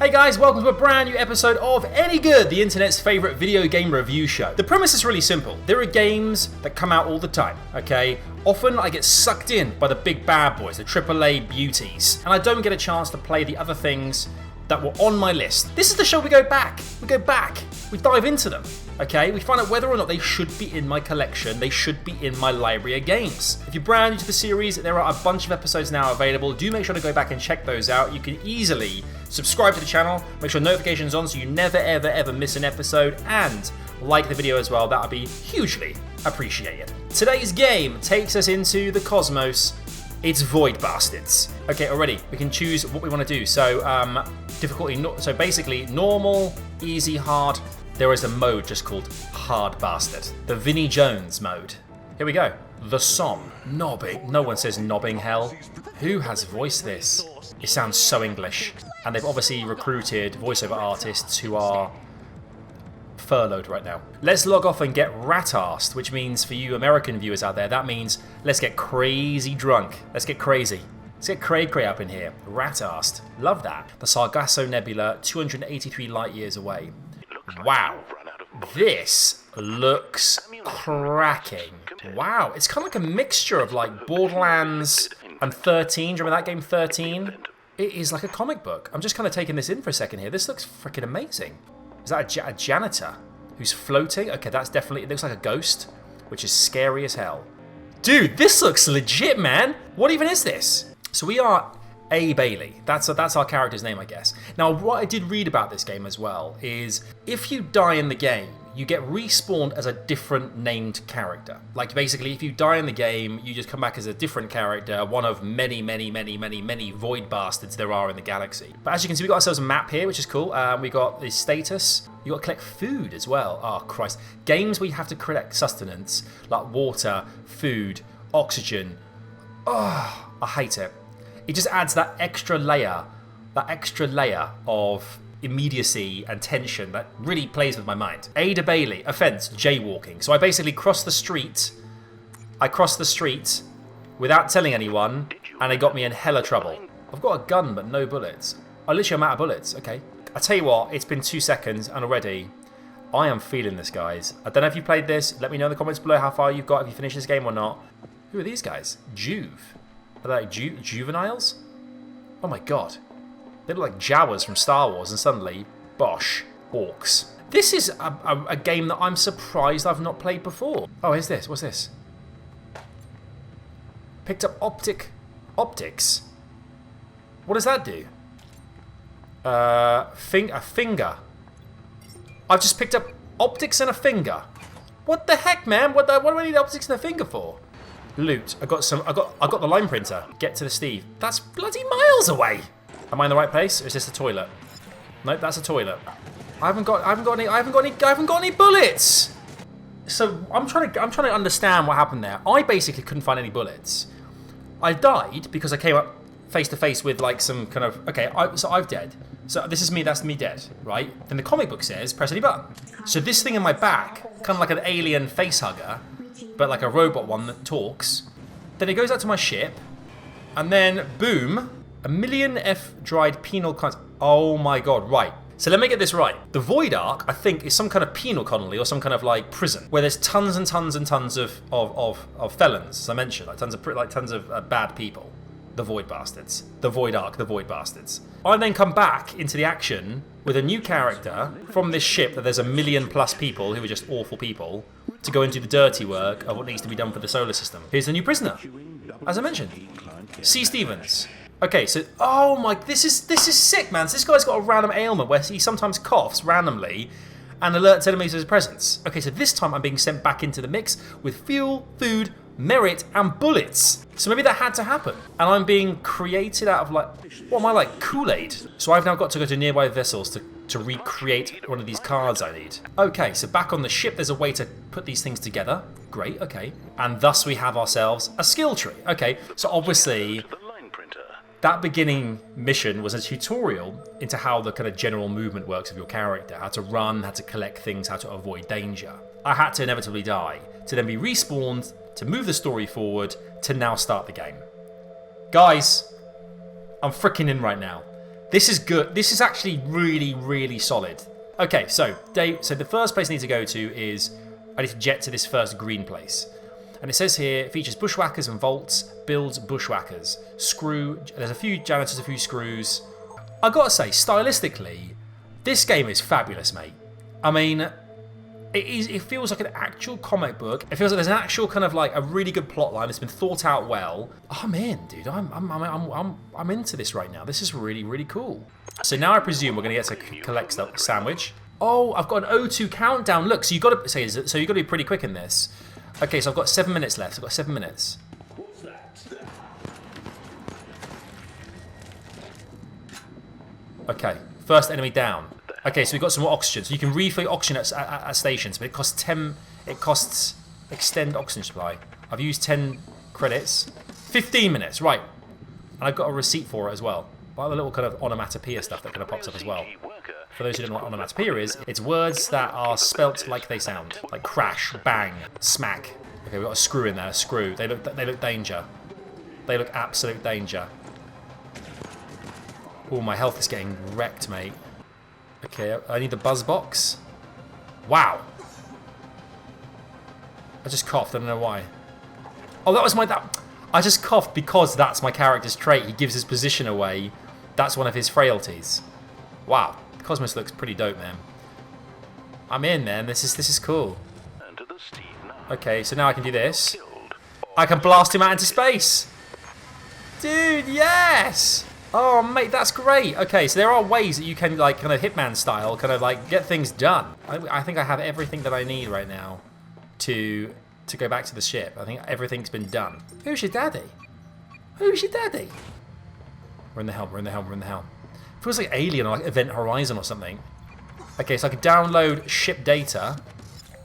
Hey guys, welcome to a brand new episode of Any Good, the internet's favourite video game review show. The premise is really simple. There are games that come out all the time, okay? Often I get sucked in by the big bad boys, the AAA beauties, and I don't get a chance to play the other things that were on my list. This is the show we go back, we dive into them, okay? We find out whether or not they should be in my collection, they should be in my library of games. If you're brand new to the series, there are a bunch of episodes now available. Do make sure to go back and check those out. You can easily subscribe to the channel, make sure notifications on so you never ever miss an episode, and like the video as well. That would be hugely appreciated. Today's game takes us into the cosmos. It's Void Bastards. Okay, already we can choose what we want to do. So difficulty, so basically normal, easy, hard. There is a mode just called Hard Bastard, the Vinnie Jones mode. Here we go. The Som. Nobbing. No one says nobbing hell. Who has voiced this? It sounds so English. And they've obviously recruited voiceover artists who are furloughed right now. Let's log off and get rat-arsed, which means for you American viewers out there, that means let's get crazy drunk. Let's get crazy. Let's get cray-cray up in here. Rat-arsed. Love that. The Sargasso Nebula, 283 light years away. Wow. This looks cracking. Wow. It's kind of like a mixture of like Borderlands and 13. Do you remember that game 13? It is like a comic book. I'm just kind of taking this in for a second here. This looks freaking amazing. Is that a janitor who's floating? Okay, that's definitely, it looks like a ghost, which is scary as hell. Dude, this looks legit, man. What even is this? So we are A. Bailey. That's our character's name, I guess. Now, what I did read about this game as well is if you die in the game, you get respawned as a different named character. Like basically, if you die in the game, you just come back as a different character, one of many void bastards there are in the galaxy. But as you can see, we got ourselves a map here, which is cool. We got the status. You got to collect food as well. Oh, Christ. Games where you have to collect sustenance, like water, food, oxygen. Oh, I hate it. It just adds that extra layer of immediacy and tension that really plays with my mind. Ada Bailey, offence, jaywalking. So I basically crossed the street. Without telling anyone, and it got me in hella trouble. I've got a gun, but no bullets. I literally am out of bullets. Okay. I tell you what, it's been 2 seconds, and already I am feeling this, guys. I don't know if you played this. Let me know in the comments below how far you've got, if you finished this game or not. Who are these guys? Juve. Are they like juveniles? Oh my god. They look like Jawas from Star Wars, and suddenly, bosh, orcs. This is a game that I'm surprised I've not played before. Oh, here's this. What's this? Picked up optics. What does that do? A finger. I've just picked up optics and a finger. What the heck, man? What do I need optics and a finger for? Loot. I got the line printer. Get to the Steve. That's bloody miles away. Am I in the right place, or is this a toilet? Nope, that's a toilet. I haven't got any bullets. So I'm trying to understand what happened there. I basically couldn't find any bullets. I died because I came up face to face with like some kind of so I'm dead. So this is me. That's me dead, right? Then the comic book says press any button. So this thing in my back, kind of like an alien face hugger, but like a robot one that talks. Then it goes out to my ship, and then boom. 1 million F-dried penal colonies. Oh my god, right. So let me get this right. The Void Ark, I think, is some kind of penal colony or some kind of like prison where there's tons and tons and tons of felons, as I mentioned, like tons of bad people. The Void Bastards. The Void Ark, the Void Bastards. I then come back into the action with a new character from this ship that there's 1 million plus people who are just awful people to go and do the dirty work of what needs to be done for the solar system. Here's the new prisoner, as I mentioned. C. Stevens. Okay, so, oh my, this is sick, man. So this guy's got a random ailment where he sometimes coughs randomly and alerts enemies of his presence. Okay, so this time I'm being sent back into the mix with fuel, food, merit, and bullets. So maybe that had to happen. And I'm being created out of like, what am I like, Kool-Aid? So I've now got to go to nearby vessels to recreate one of these cards I need. Okay, so back on the ship, there's a way to put these things together. Great, okay. And thus we have ourselves a skill tree. Okay, so obviously that beginning mission was a tutorial into how the kind of general movement works of your character, how to run, how to collect things, how to avoid danger. I had to inevitably die, to then be respawned, to move the story forward, to now start the game. Guys, I'm freaking in right now. This is good. This is actually really, really solid. Okay, so the first place I need to go to is I need to jet to this first green place. And it says here, it features bushwhackers and vaults, builds bushwhackers. There's a few janitors, a few screws. I gotta say, stylistically, this game is fabulous, mate. I mean, it feels like an actual comic book. It feels like there's an actual kind of like a really good plot line that's been thought out well. I'm in, dude. I'm into this right now. This is really, really cool. So now I presume we're gonna get to collect the sandwich. Oh, I've got an O2 countdown. Look, so you got to be pretty quick in this. Okay, so I've got 7 minutes left. I've got 7 minutes. Okay, first enemy down. Okay, so we've got some more oxygen. So you can refill oxygen at stations, but it costs 10. It costs extend oxygen supply. I've used 10 credits. 15 minutes, right? And I've got a receipt for it as well. Like the little kind of onomatopoeia stuff that kind of pops up as well. For those who don't know what onomatopoeia is, it's words that are spelt like they sound, like crash, bang, smack. Okay, we've got a screw in there. A screw. They look danger. They look absolute danger. Oh, my health is getting wrecked, mate. Okay, I need the buzz box. Wow. I just coughed. I don't know why. Oh, that was I just coughed because that's my character's trait. He gives his position away. That's one of his frailties. Wow. Cosmos looks pretty dope, man. I'm in, man. This is cool. Okay, so now I can do this. I can blast him out into space. Dude, yes! Oh, mate, that's great. Okay, so there are ways that you can, like, kind of Hitman style, kind of, like, get things done. I think I have everything that I need right now to go back to the ship. I think everything's been done. Who's your daddy? Who's your daddy? We're in the helm, we're in the helm, we're in the helm. Feels like Alien or like Event Horizon or something. Okay, so I can download ship data.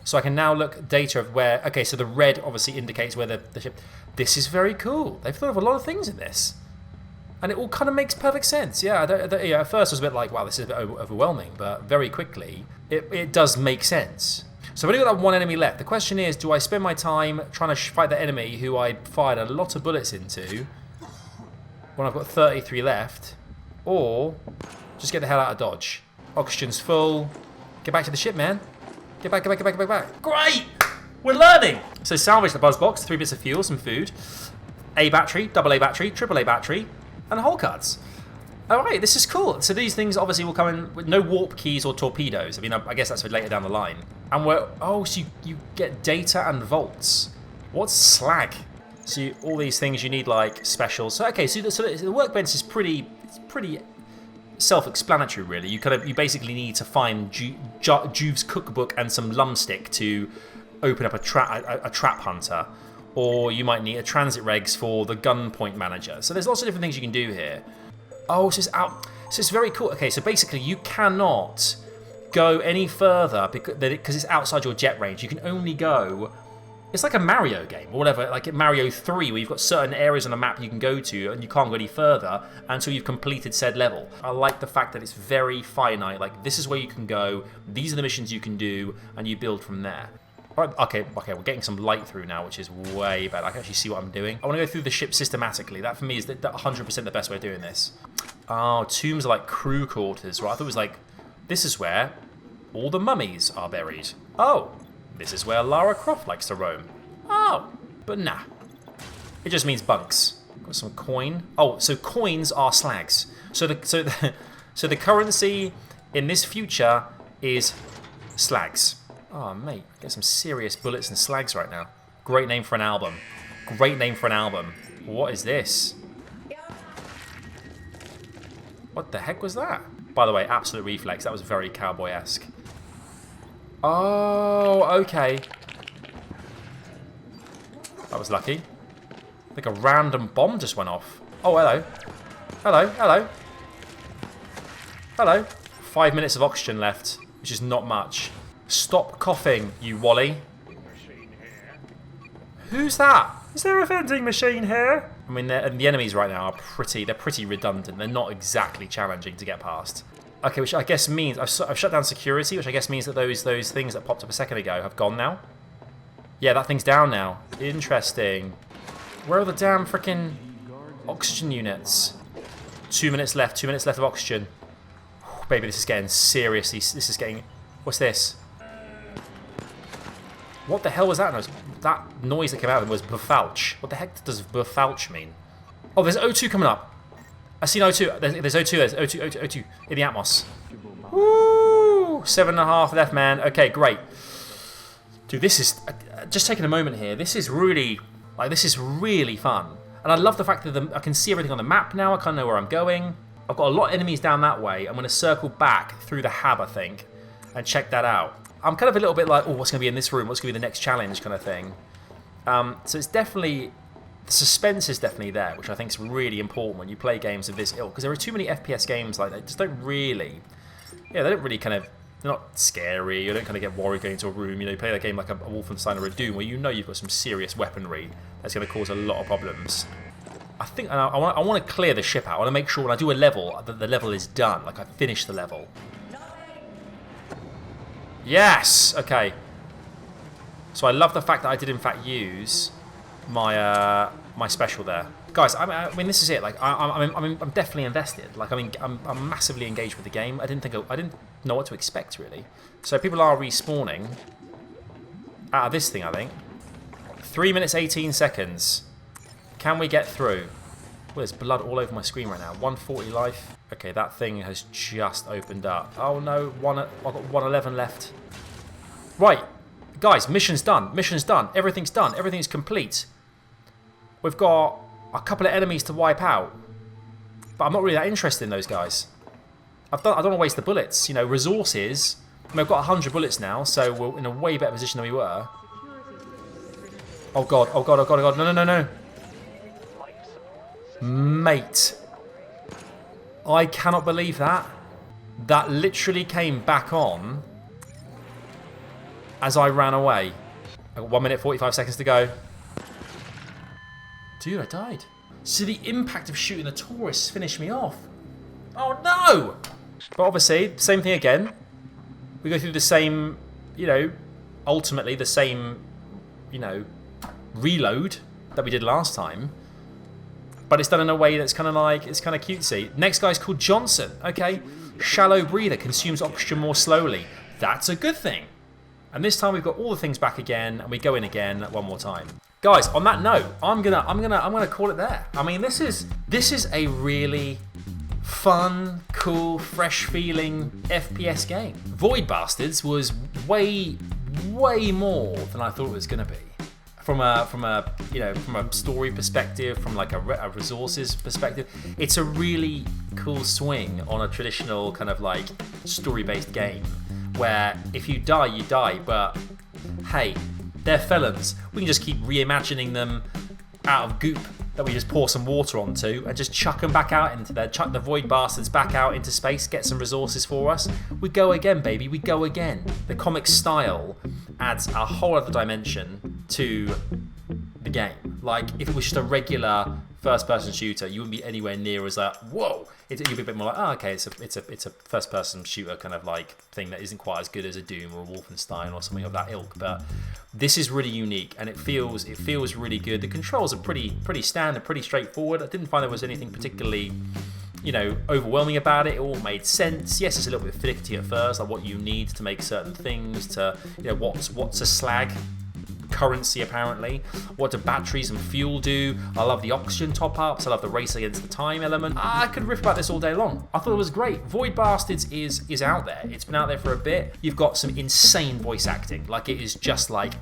So I can now look data of where... Okay, so the red obviously indicates where the ship... This is very cool. They've thought of a lot of things in this. And it all kind of makes perfect sense. Yeah, yeah, at first I was a bit like, wow, this is a bit overwhelming. But very quickly, it does make sense. So I've only got that one enemy left. The question is, do I spend my time trying to fight the enemy who I fired a lot of bullets into when I've got 33 left? Or just get the hell out of Dodge. Oxygen's full. Get back to the ship, man. Get back. Great! We're learning! So salvage the buzz box, 3 bits of fuel, some food, A battery, AA battery, AAA battery, and hole cards. Alright, this is cool. So these things obviously will come in with no warp keys or torpedoes. I mean, I guess that's for later down the line. And so you get data and vaults. What's slag? So all these things you need like specials. So okay, so the workbench is pretty self-explanatory, really. You basically need to find Juve's cookbook and some lumstick to open up a trap hunter, or you might need a transit regs for the gunpoint manager. So there's lots of different things you can do here. Oh, so it's very cool. Okay, so basically you cannot go any further because it's outside your jet range. You can only go. It's like a Mario game or whatever, like Mario 3, where you've got certain areas on the map you can go to and you can't go any further until you've completed said level. I like the fact that it's very finite, like this is where you can go, these are the missions you can do, and you build from there. All right, okay, we're getting some light through now, which is way better. I can actually see what I'm doing. I want to go through the ship systematically. That for me is 100% the best way of doing this. Oh, tombs are like crew quarters, right? I thought it was like, this is where all the mummies are buried. Oh. This is where Lara Croft likes to roam. Oh, but nah. It just means bunks. Got some coin. Oh, so coins are slags. So the currency in this future is slags. Oh, mate, get some serious bullets and slags right now. Great name for an album. Great name for an album. What is this? What the heck was that? By the way, absolute reflex. That was very cowboy-esque. Oh, okay. That was lucky. I think a random bomb just went off. Oh, hello. Hello. 5 minutes of oxygen left, which is not much. Stop coughing, you Wally. Who's that? Is there a vending machine here? I mean, the enemies right now are pretty redundant. They're not exactly challenging to get past. Okay, which I guess means I've shut down security, which I guess means that those things that popped up a second ago have gone now. Yeah, that thing's down now. Interesting. Where are the damn freaking oxygen units? 2 minutes left. 2 minutes left of oxygen. Whew, baby, this is getting seriously. This is getting. What's this? What the hell was that noise? That noise that came out of it was befouch. What the heck does befouch mean? Oh, there's O2 coming up. I see O2. There's O2. There's O2 in the Atmos. Woo! 7.5 left, man. Okay, great. Dude, this is just taking a moment here. This is really fun, and I love the fact that I can see everything on the map now. I kind of know where I'm going. I've got a lot of enemies down that way. I'm going to circle back through the hab, I think, and check that out. I'm kind of a little bit like, oh, what's going to be in this room? What's going to be the next challenge, kind of thing. So it's definitely, the suspense is definitely there, which I think is really important when you play games of this ilk, because there are too many FPS games like that. Just don't really, they don't really kind of. They're not scary. You don't kind of get worried going into a room. You know, you play a game like a Wolfenstein or a Doom, where you know you've got some serious weaponry that's going to cause a lot of problems. I think I want to clear the ship out. I want to make sure when I do a level that the level is done, like I finish the level. Yes. Okay. So I love the fact that I did in fact use my my special there. Guys, I mean, this is it. Like, I'm definitely invested. Like, I mean, I'm massively engaged with the game. I didn't know what to expect really. So people are respawning out of this thing. I think 3 minutes 18 seconds. Can we get through? Well, there's blood all over my screen right now. 140 life. Okay, that thing has just opened up. Oh no, I've got 111 left. Right, guys, mission's done. Mission's done. Everything's done. Everything's complete. We've got a couple of enemies to wipe out, but I'm not really that interested in those guys. I don't want to waste the bullets. You know, resources. I mean, I've got 100 bullets now, so we're in a way better position than we were. Oh god! Oh god! Oh god! Oh god! No! No! No! No! Mate, I cannot believe that. That literally came back on as I ran away. I've got 1 minute 45 seconds to go. Dude, I died. So the impact of shooting the tourists finished me off. Oh no! But obviously, same thing again. We go through the same, you know, ultimately the same, you know, reload that we did last time. But it's done in a way that's kind of like, it's kind of cutesy. Next guy's called Johnson. Okay. Shallow breather, consumes oxygen more slowly. That's a good thing. And this time we've got all the things back again, and we go in again one more time. Guys, on that note, I'm gonna call it there. I mean, this is a really fun, cool, fresh feeling FPS game. Void Bastards was way more than I thought it was gonna be. From a story perspective, from like a resources perspective, it's a really cool swing on a traditional kind of like story-based game, where if you die, you die. But hey, they're felons. We can just keep reimagining them out of goop that we just pour some water onto and just chuck them back out into there, chuck the Void Bastards back out into space, get some resources for us. We go again, baby, we go again. The comic style adds a whole other dimension to the game. Like, if it was just a regular first-person shooter, you wouldn't be anywhere near as like, whoa. You'd be a bit more like, oh, okay, it's a first-person shooter kind of like thing that isn't quite as good as a Doom or a Wolfenstein or something of that ilk. But this is really unique, and it feels really good. The controls are pretty standard, pretty straightforward. I didn't find there was anything particularly, you know, overwhelming about it. It all made sense. Yes, it's a little bit finicky at first, like what you need to make certain things, to, you know, what's a slag currency apparently. What do batteries and fuel do? I love the oxygen top-ups. I love the race against the time element. I could riff about this all day long. I thought it was great. Void Bastards is out there. It's been out there for a bit. You've got some insane voice acting. Like, it is just like,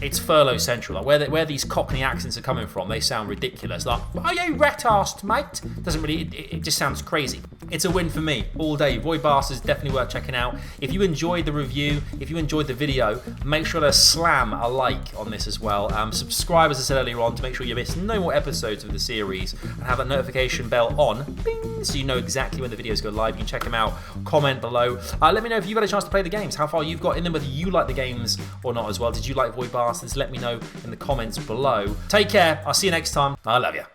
it's Furlough Central. Like, where these Cockney accents are coming from, they sound ridiculous. Like, are you ret-arsed, mate? Doesn't really, it just sounds crazy. It's a win for me all day. Void Bastards, definitely worth checking out. If you enjoyed the review, if you enjoyed the video, make sure to slam a like on this as well. Subscribe, as I said earlier on, to make sure you miss no more episodes of the series, and have that notification bell on, bing, so you know exactly when the videos go live. You can check them out. Comment below. Let me know if you've had a chance to play the games, how far you've got in them, whether you like the games or not as well. Did you like Void Bastards? Let me know in the comments below. Take care. I'll see you next time. I love you.